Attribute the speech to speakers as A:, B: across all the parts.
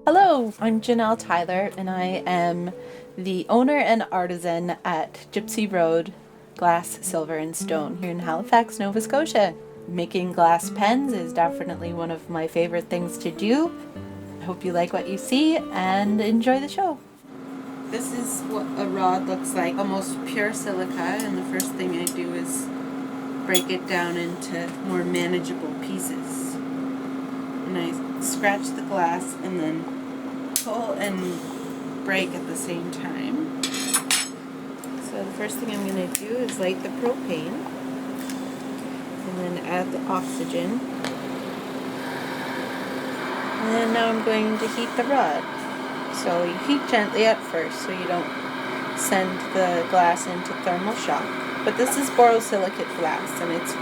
A: Hello, I'm Janelle Tyler, and I am the owner and artisan at Gypsy Road Glass, Silver and Stone here in Halifax, Nova Scotia. Making glass pens is definitely one of my favorite things to do. I hope you like what you see and enjoy the show. This is what a rod looks like, almost pure silica, and the first thing I do is break it down into more manageable pieces. And I scratch the glass and then pull and break at the same time. So the first thing I'm going to do is light the propane and then add the oxygen. And then now I'm going to heat the rod. So you heat gently at first so you don't send the glass into thermal shock. But this is borosilicate glass and it's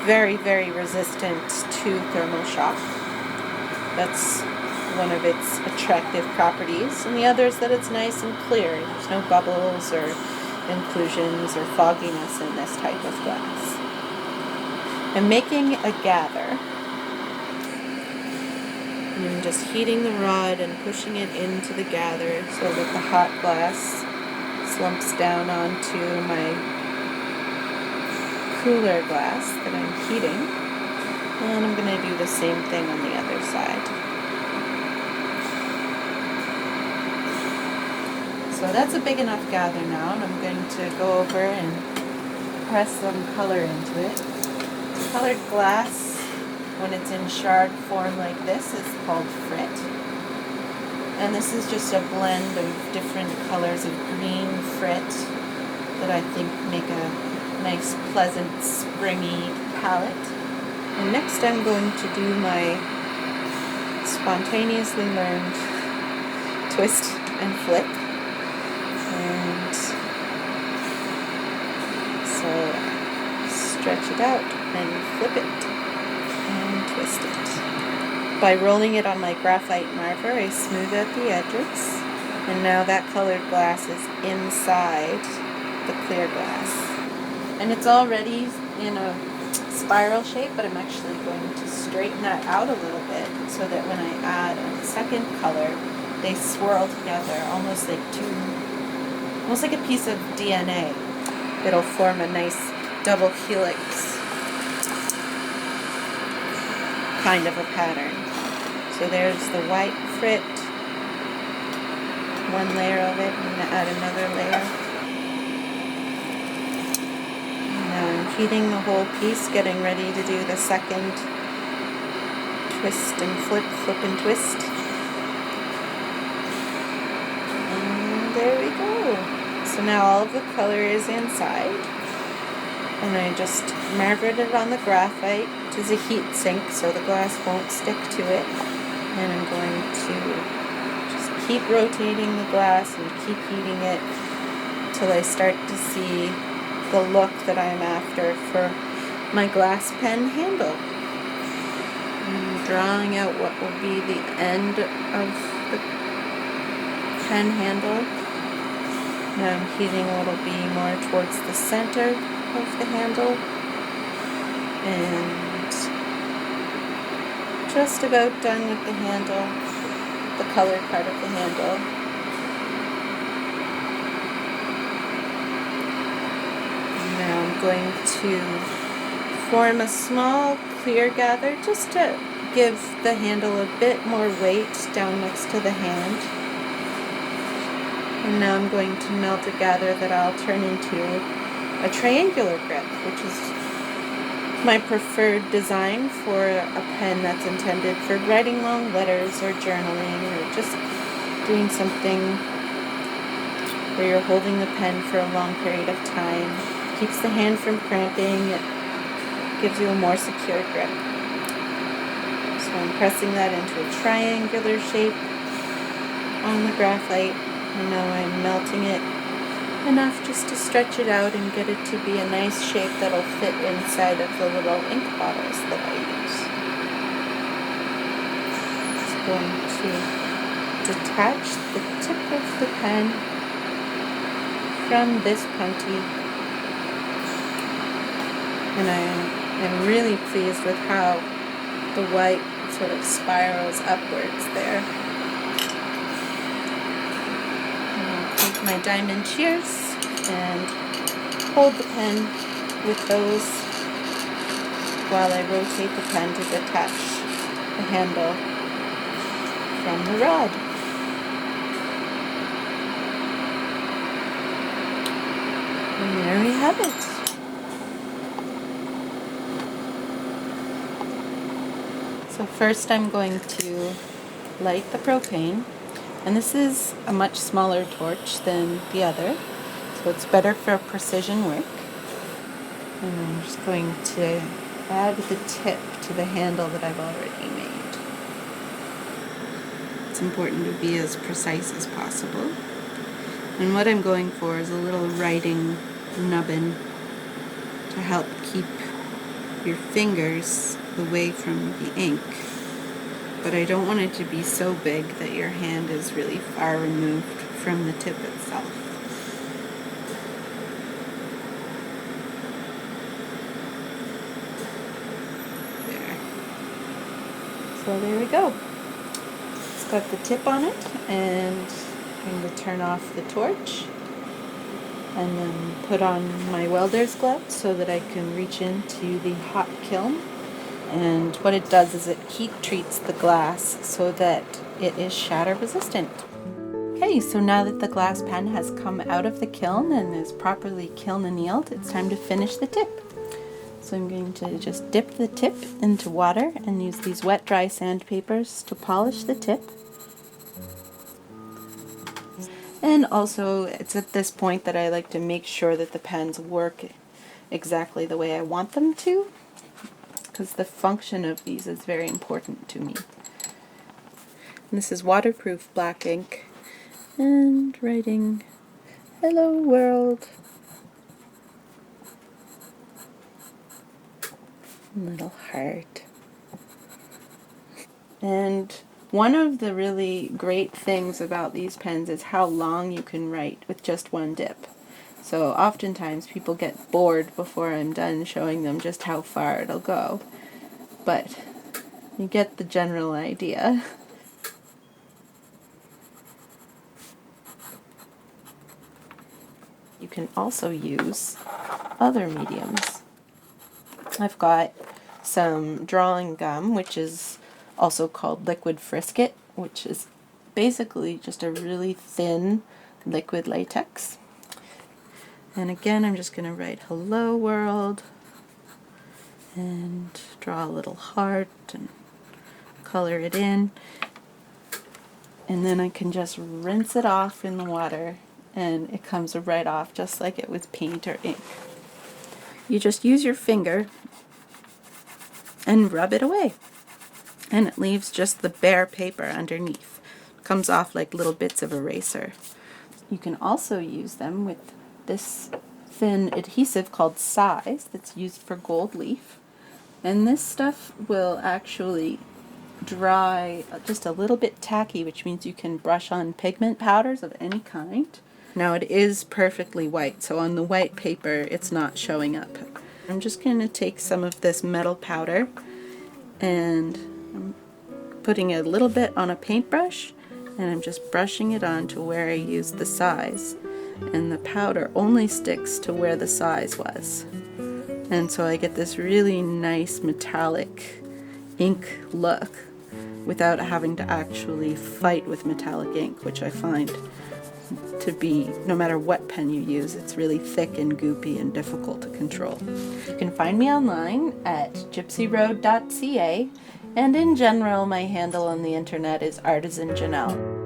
A: very, very resistant to thermal shock. That's one of its attractive properties, and the other is that it's nice and clear. There's no bubbles or inclusions or fogginess in this type of glass. I'm making a gather, and I'm just heating the rod and pushing it into the gather so that the hot glass slumps down onto my cooler glass that I'm heating, and I'm going to do the same thing on the other side. So that's a big enough gather now, and I'm going to go over and press some color into it. Colored glass, when it's in shard form like this, is called Frit. And this is just a blend of different colors of green Frit that I think make a nice, pleasant, springy palette. And next I'm going to do my spontaneously learned twist and flip. And so stretch it out and flip it and twist it. By rolling it on my graphite marker, I smooth out the edges, and now that colored glass is inside the clear glass. And it's already in a spiral shape, but I'm actually going to straighten that out a little bit so that when I add a second color, they swirl together almost like a piece of DNA. It'll form a nice double helix kind of a pattern. So there's the white Frit, one layer of it. I'm going to add another layer. Now I'm heating the whole piece, getting ready to do the second twist and flip, flip and twist. And there we go. So now all of the color is inside, and I just marvered it on the graphite, which is a heat sink so the glass won't stick to it. And I'm going to just keep rotating the glass and keep heating it till I start to see the look that I'm after for my glass pen handle. I'm drawing out what will be the end of the pen handle. Now I'm heating what will be more towards the center of the handle, and just about done with the handle, the colored part of the handle. Now I'm going to form a small clear gather just to give the handle a bit more weight down next to the hand. And now I'm going to melt a gather that I'll turn into a triangular grip, which is my preferred design for a pen that's intended for writing long letters or journaling or just doing something where you're holding the pen for a long period of time. It keeps the hand from cramping. It gives you a more secure grip. So I'm pressing that into a triangular shape on the graphite. And now I'm melting it enough just to stretch it out and get it to be a nice shape that'll fit inside of the little ink bottles that I use. Just going to detach the tip of the pen from this puntee. And I am really pleased with how the white sort of spirals upwards there. my diamond shears and hold the pen with those while I rotate the pen to detach the handle from the rod. And there we have it. So first I'm going to light the propane, and this is a much smaller torch than the other, so it's better for precision work. And I'm just going to add the tip to the handle that I've already made. It's important to be as precise as possible. And what I'm going for is a little writing nubbin to help keep your fingers away from the ink. But I don't want it to be so big that your hand is really far removed from the tip itself. There. So there we go. It's got the tip on it, and I'm going to turn off the torch and then put on my welder's gloves so that I can reach into the hot kiln. And what it does is it heat treats the glass so that it is shatter resistant. Okay, so now that the glass pen has come out of the kiln and is properly kiln annealed, it's time to finish the tip. So I'm going to just dip the tip into water and use these wet dry sandpapers to polish the tip. And also, it's at this point that I like to make sure that the pens work exactly the way I want them to, because the function of these is very important to me. And this is waterproof black ink, and writing "Hello World." Little heart. And one of the really great things about these pens is how long you can write with just one dip. So oftentimes people get bored before I'm done showing them just how far it'll go. But you get the general idea. You can also use other mediums. I've got some drawing gum, which is also called liquid frisket, which is basically just a really thin liquid latex. And again, I'm just going to write "Hello World" and draw a little heart and color it in. And then I can just rinse it off in the water, and it comes right off just like it was paint or ink. You just use your finger and rub it away, and it leaves just the bare paper underneath. It comes off like little bits of eraser. You can also use them with this thin adhesive called size that's used for gold leaf, and this stuff will actually dry just a little bit tacky, which means you can brush on pigment powders of any kind. Now it is perfectly white, so on the white paper it's not showing up. I'm just going to take some of this metal powder and I'm putting a little bit on a paintbrush, and I'm just brushing it on to where I used the size, and the powder only sticks to where the size was. And so I get this really nice metallic ink look without having to actually fight with metallic ink, which I find to be, no matter what pen you use, it's really thick and goopy and difficult to control. You can find me online at gypsyroad.ca, and in general my handle on the internet is artisan Janelle.